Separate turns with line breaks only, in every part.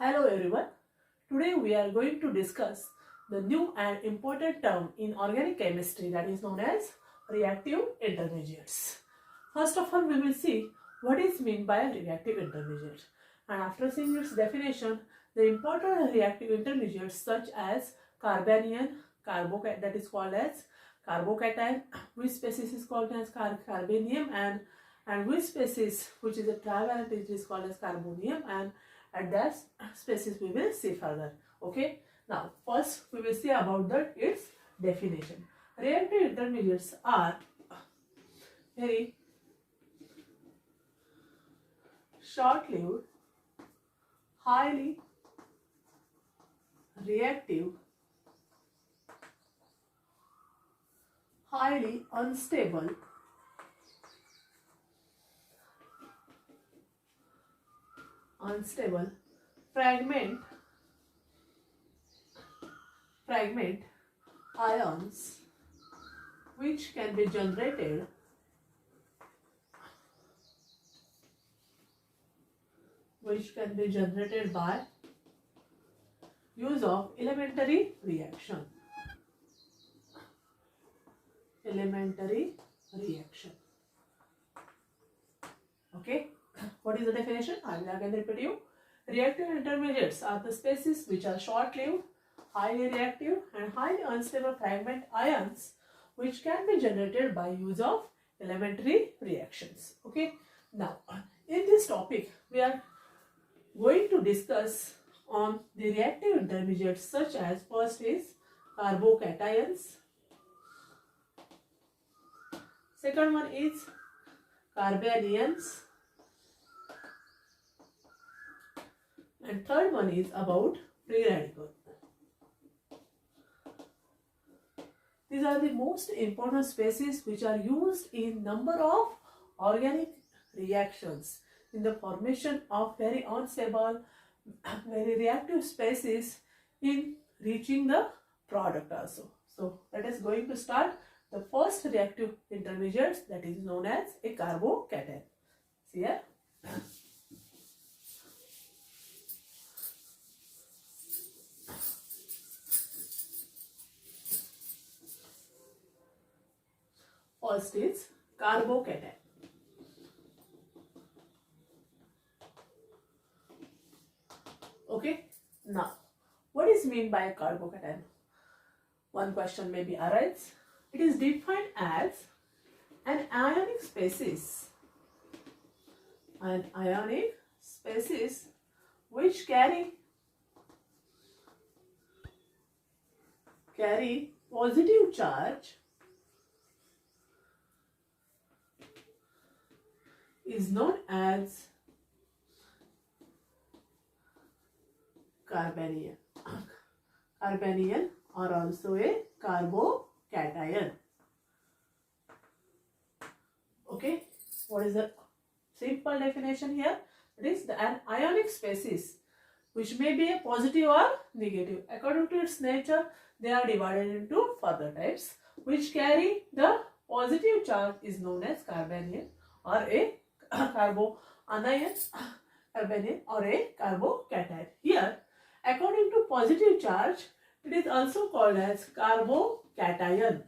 Hello everyone. Today we are going to discuss the new and important term in organic chemistry that is known as reactive intermediates. First of all, we will see what is meant by a reactive intermediate, and after seeing its definition, the important reactive intermediates such as carbanion, that is called as carbocation, which species is called as carbanium, and which species which is a trivalent is called as carbonium, and at that species we will see further. Okay, now first we will see about its definition. Reactive intermediates are very short-lived, highly reactive, highly unstable, fragment ions which can be generated by use of elementary reaction. Okay, what is the definition? I will again repeat you. Reactive intermediates are the species which are short-lived, highly reactive and highly unstable fragment ions which can be generated by use of elementary reactions. Okay, now in this topic we are going to discuss on the reactive intermediates such as first is carbocations, second one is carbanions, and third one is about free radical. These are the most important species which are used in number of organic reactions in the formation of very unstable, very reactive species in reaching the product also. So let us going to start the first reactive intermediates, that is known as a carbocation. See here. First is carbocation. Okay, now what is meant by a carbocation? One question may be arise. It is defined as an ionic species which carry positive charge is known as carbanion or also a carbocation. Okay, what is the simple definition here? It is an ionic species which may be a positive or negative. According to its nature, they are divided into further types. Which carry the positive charge is known as carbanion or a carbanion or a carbocation. Here, according to positive charge, it is also called as carbocation.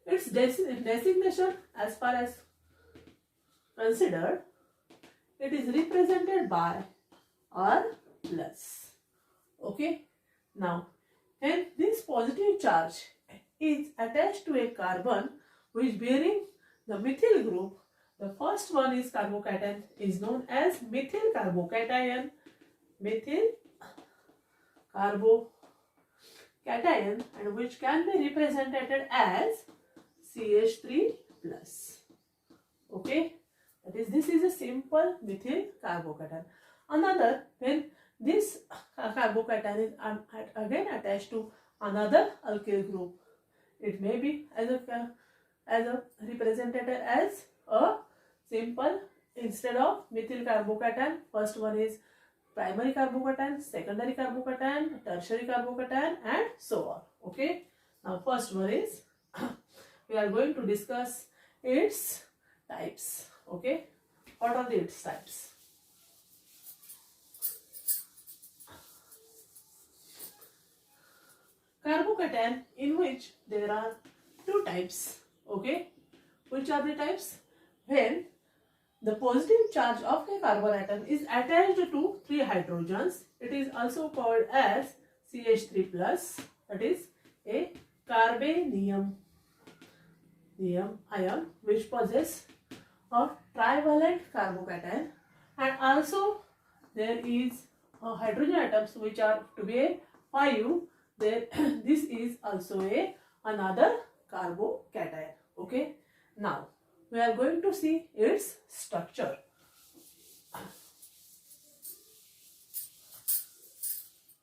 Its designation, as far as considered, it is represented by R plus. Okay. Now, when this positive charge is attached to a carbon which bearing the methyl group, the first one is carbocation, is known as methyl carbocation, and which can be represented as CH3 plus. Okay, that is, this is a simple methyl carbocation. Another, when this carbocation is again attached to another alkyl group, it may be as a represented as a simple, instead of methyl carbocation, first one is primary carbocation, secondary carbocation, tertiary carbocation, and so on. Okay, now first one is we are going to discuss its types. Okay, What are its types? Carbocation, in which there are two types. Okay, which are the types? When the positive charge of a carbon atom is attached to three hydrogens, it is also called as CH3 plus, that is a carbanium ion which possess a trivalent carbocation, and also there is hydrogen atoms which are to be a 5. There this is also a another carbocation. Okay, now we are going to see its structure.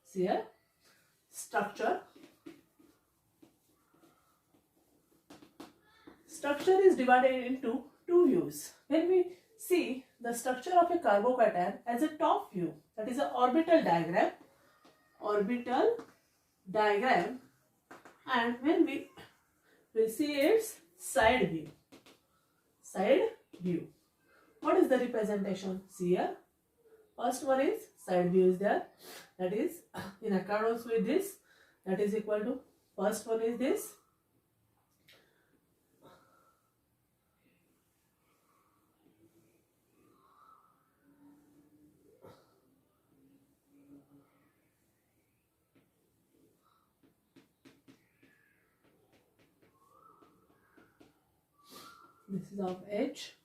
See here, structure. Structure is divided into two views. When we see the structure of a carbocation as a top view, that is an orbital diagram, and when we will see its side view. What is the representation? See here, first one is side view is there, that is in accordance with this, that is equal to, first one is this, this is of H,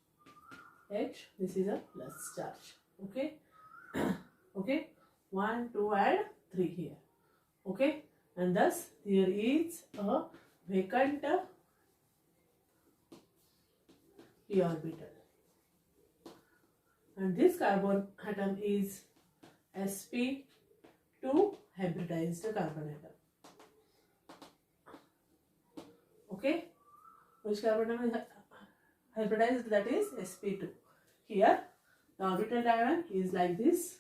this is a plus charge. Okay, okay, 1, 2 and 3 here. Okay, and thus there is a vacant p orbital, and this carbon atom is sp2 hybridized carbon atom. Okay, which carbon atom is hybridized? That is sp2. Here the orbital diagram is like this.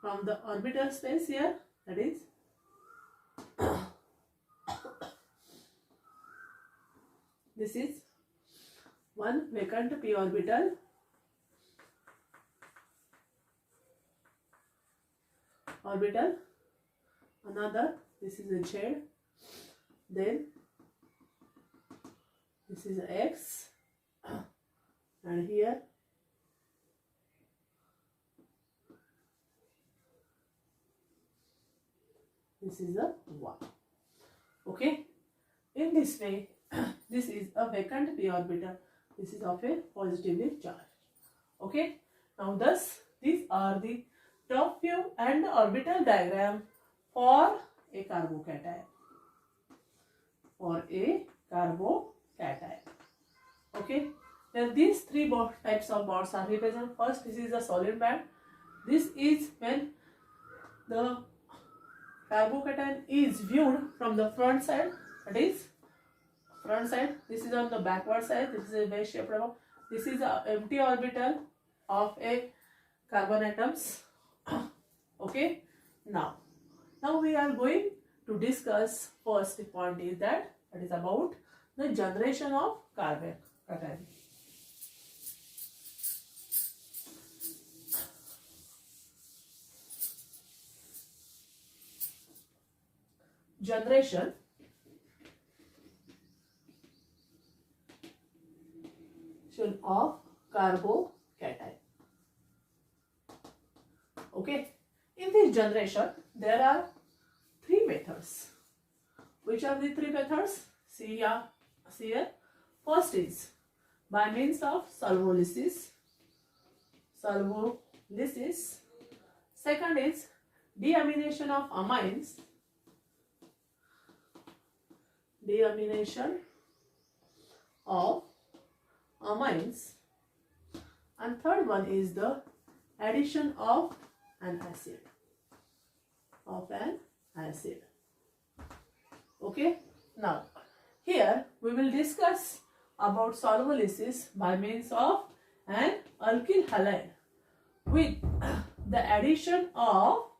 From the orbital space here, that is this is one vacant p orbital, another, this is a Z, then this is a X, and here this is a Y. Okay, in this way this is a vacant p orbital, this is of a positively charged. Okay, now thus these are the top view and orbital diagram for a carbocation. Okay, then these three types of bonds are represented. First, this is a solid band. This is when the carbocation is viewed from the front side, that is front side. This is on the backward side. This is a base shaped rubber. This is an empty orbital of a carbon atoms. Okay, now we are going to discuss first point is that is about the generation of carbocation. Generation of carbocation. Okay, in this generation there are three methods. Which are the three methods? See here. First is by means of solvolysis. Second is deamination of amines. And third one is the addition of an acid. Okay, now here we will discuss about solvolysis by means of an alkyl halide with the addition of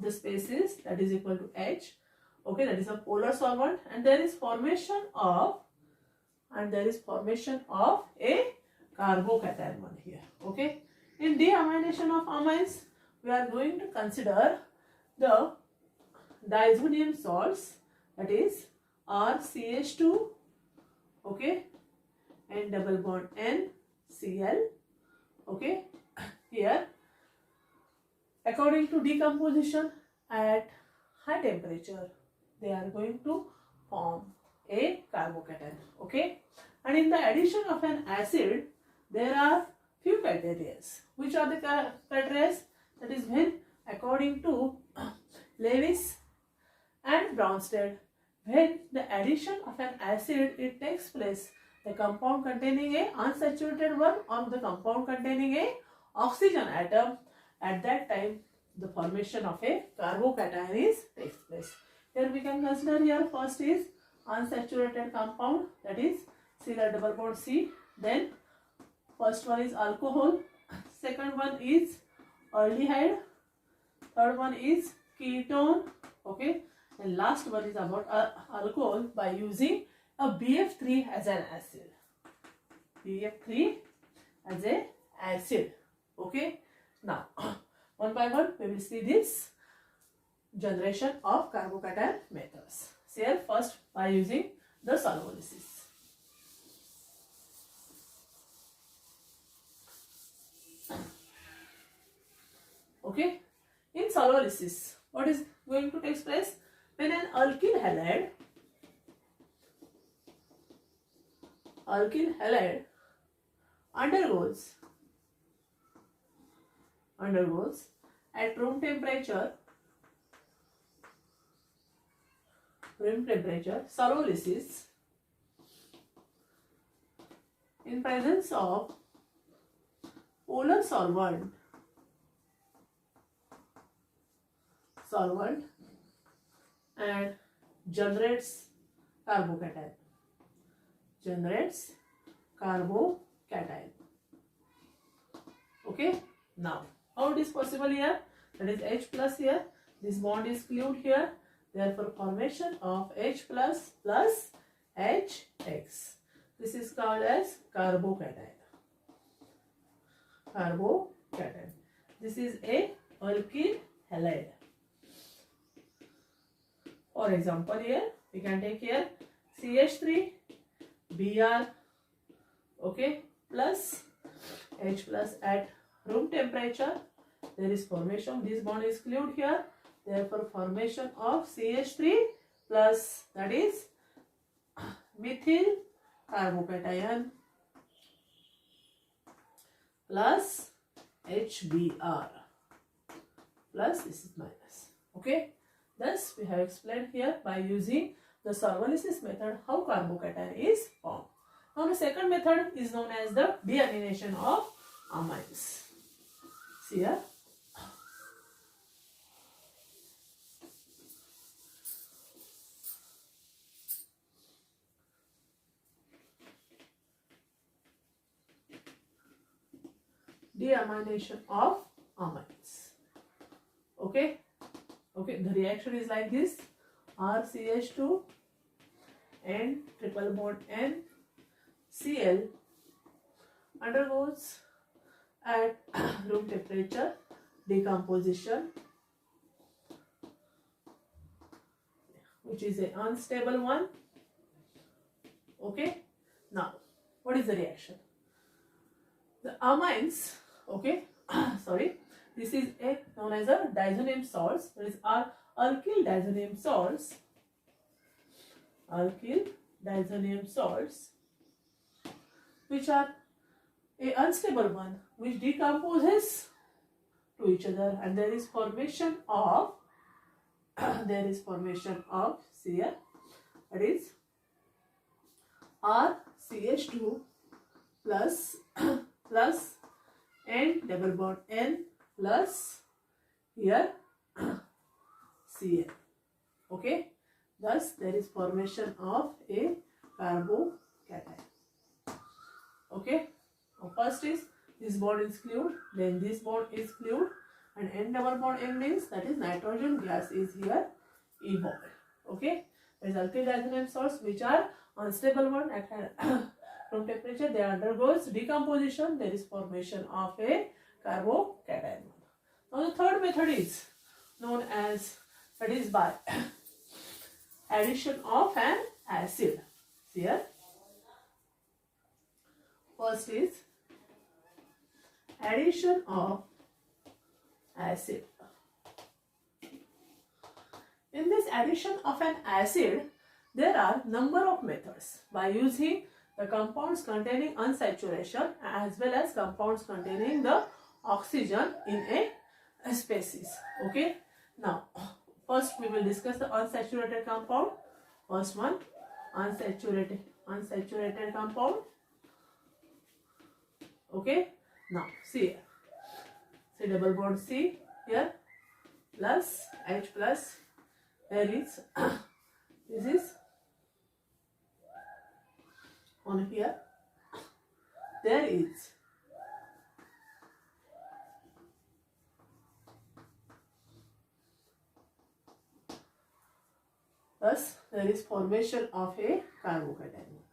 the species, that is equal to H. Okay, that is a polar solvent, and there is formation of and there is formation of a carbocation one here. Okay. In deamination of amines, we are going to consider the diazonium salts, that is RCH2, okay, and double bond NCl, okay. Here, according to decomposition at high temperature, they are going to form a carbocation, okay. And in the addition of an acid, there are few criteria. Which are the criteria? That is when, according to Lewis and Bronsted, when the addition of an acid it takes place, the compound containing a unsaturated one or the compound containing a oxygen atom, at that time the formation of a carbocation is takes place. Here we can consider, here first is unsaturated compound, that is Cl double bond C. Then first one is alcohol, second one is aldehyde, third one is ketone, okay, and last one is about alcohol by using a BF3 as an acid. BF3 as a acid, okay. Now one by one we will see this generation of carbocation methods. Here first by using the solubilisis. Okay, in solubilisis, what is going to take place? When an alkyl halide undergoes at room temperature solubilisis in presence of polar solvent and generates carbocation. Okay. Now, how it is possible here? That is H plus here. This bond is glued here. Therefore, formation of H plus plus HX. This is called as carbocation. This is a alkyl halide. For example, here we can take here CH3 Br, okay, plus H plus at room temperature. There is formation. This bond is glued here. Therefore, formation of CH3 plus, that is methyl carbocation plus HBr plus this is minus. Okay. Thus, we have explained here by using the solubilisis method how carbocation is formed. Now, the second method is known as the deamination of amines. See here. Deamination of amines. Okay. Okay, the reaction is like this. RCH2 and triple bond NCl undergoes at room temperature decomposition, which is an unstable one. Okay. Now, what is the reaction? The amines, okay, sorry, this is a known as a diazonium salts. That is our alkyl diazonium salts, which are a unstable one, which decomposes to each other, and there is formation of here, that is RCH2 plus and double bond N plus here Cl. Okay. Thus, there is formation of a carbocation. Okay. Now, first is this bond is glued, then this bond is glued, and N double bond N means that is nitrogen gas is here evolved. Okay. There is alkyl diazonium salts which are unstable one from temperature they undergoes decomposition, there is formation of a carbocation. Now the third method is known as, that is by addition of an acid. Here first is addition of acid. In this addition of an acid, there are number of methods by using the compounds containing unsaturation as well as compounds containing the oxygen in a species. Okay. Now, first we will discuss the unsaturated compound. First one, unsaturated compound. Okay. Now, see here. See double bond C here plus H plus. There is this is on here. There is thus there is formation of a carbocation.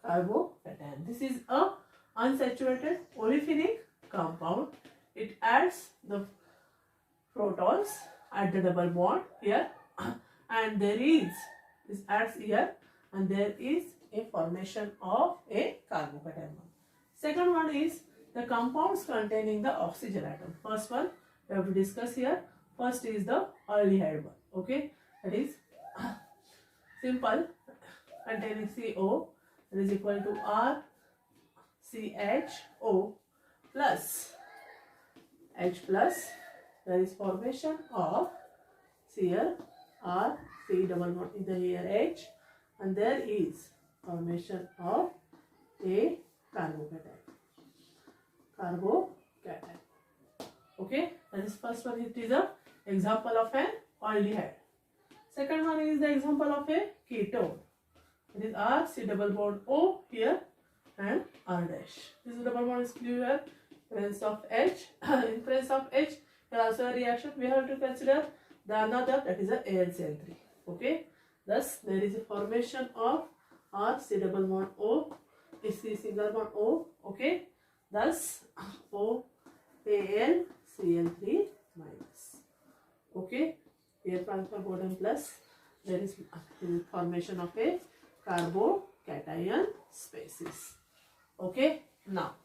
Carbocation. This is a unsaturated olefinic compound. It adds the protons at the double bond here, and there is, this adds here, and there is a formation of a carbocation. Second one is the compounds containing the oxygen atom. First one we have to discuss here. First is the aldehyde one. Okay, that is simple, containing CO, that is equal to R CHO plus H plus. There is formation of here R C double bond in the here H, and there is formation of a carbocation. Okay, that is first one. It is a example of an aldehyde. Second one is the example of a ketone. It is R C double bond O here and R dash. This double bond is clear. Presence of H. In presence of H, there is also a reaction. We have to consider the another, that is a AnCl3. Okay. Thus, there is a formation of R C double bond O. C single bond O. Okay. Thus, O Al Cl3 minus. Okay. Here transfer bottom plus. There is formation of a carbocation species. Okay. Now,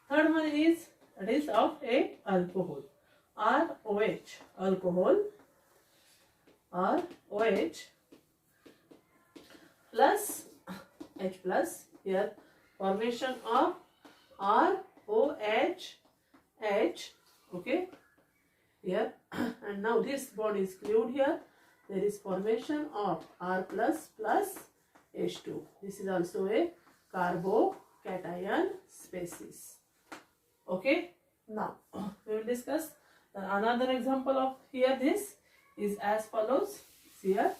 third one is, that is of a alcohol. ROH, alcohol, ROH plus H plus. Here formation of ROH H. Okay. Here and now this bond is glued here. There is formation of R plus plus H2. This is also a carbocation species. Okay. Now we will discuss another example of here. This is as follows. See here.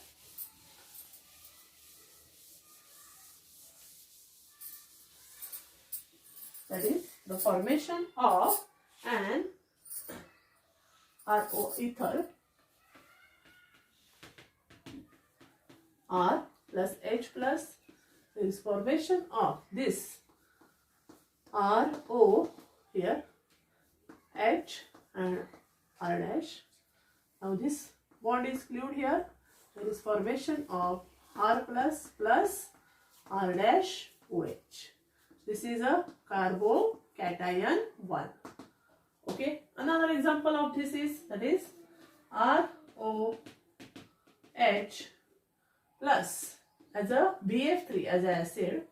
That is the formation of an RO ether, R plus H plus. There is formation of this RO here, H and R dash. Now this bond is glued here. There is formation of R plus plus R dash OH. This is a carbocation 1. Okay. Another example of this is, that is ROH plus as a BF3 as an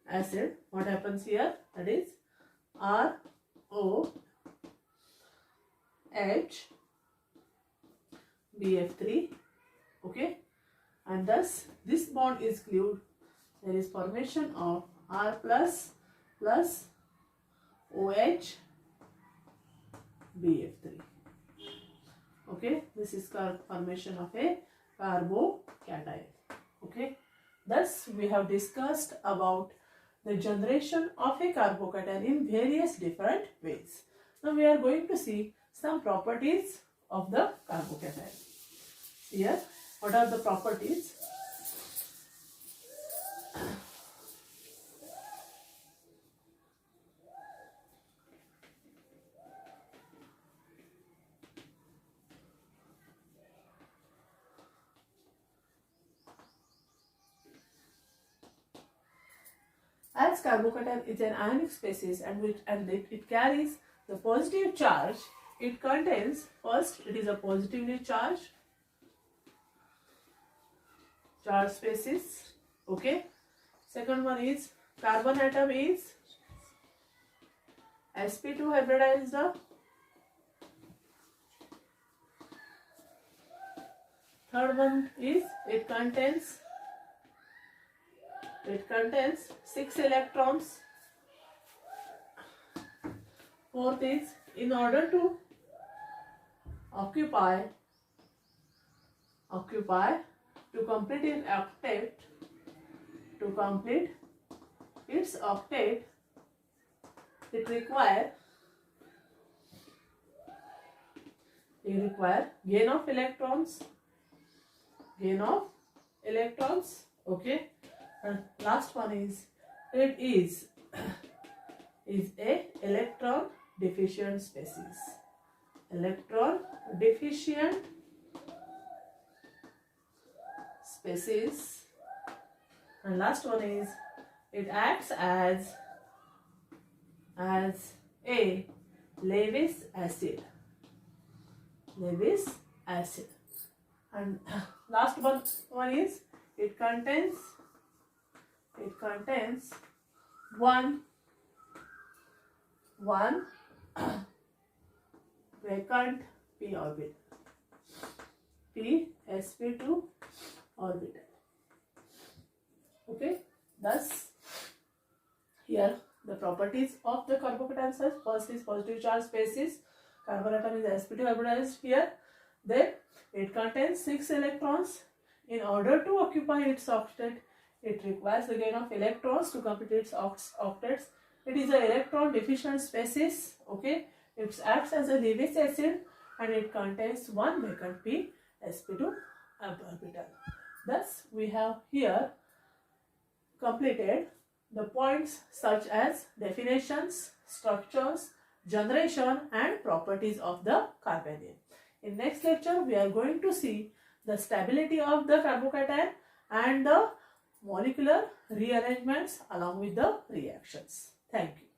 acid. What happens here? That is ROH BF3. Okay. And thus this bond is glued. There is formation of R plus plus OH BF3. Okay, this is formation of a carbocation. Okay, thus we have discussed about the generation of a carbocation in various different ways. Now we are going to see some properties of the carbocation. Here, what are the properties? As carbocation is an ionic species and it carries the positive charge, it contains, first it is a positively charged species, okay. Second one is carbon atom is sp2 hybridized. Third one is it contains 6 electrons. Fourth is in order to occupy to complete its octet, it require gain of electrons, okay. And last one is it is a electron deficient species. And last one is it acts as a Lewis acid. And last one is it contains one vacant p orbital, sp2 orbital, okay. Thus here the properties of the carbocation such. First is positive charge species, carbon atom is sp2 hybridized here. Then it contains 6 electrons. In order to occupy its octet, it requires the gain of electrons to complete its octets. It is an electron deficient species, okay. It acts as a Lewis acid and it contains one vacant p sp2 orbital. Thus we have here completed the points such as definitions, structures, generation and properties of the carbanion. In next lecture we are going to see the stability of the carbocation and the molecular rearrangements along with the reactions. Thank you.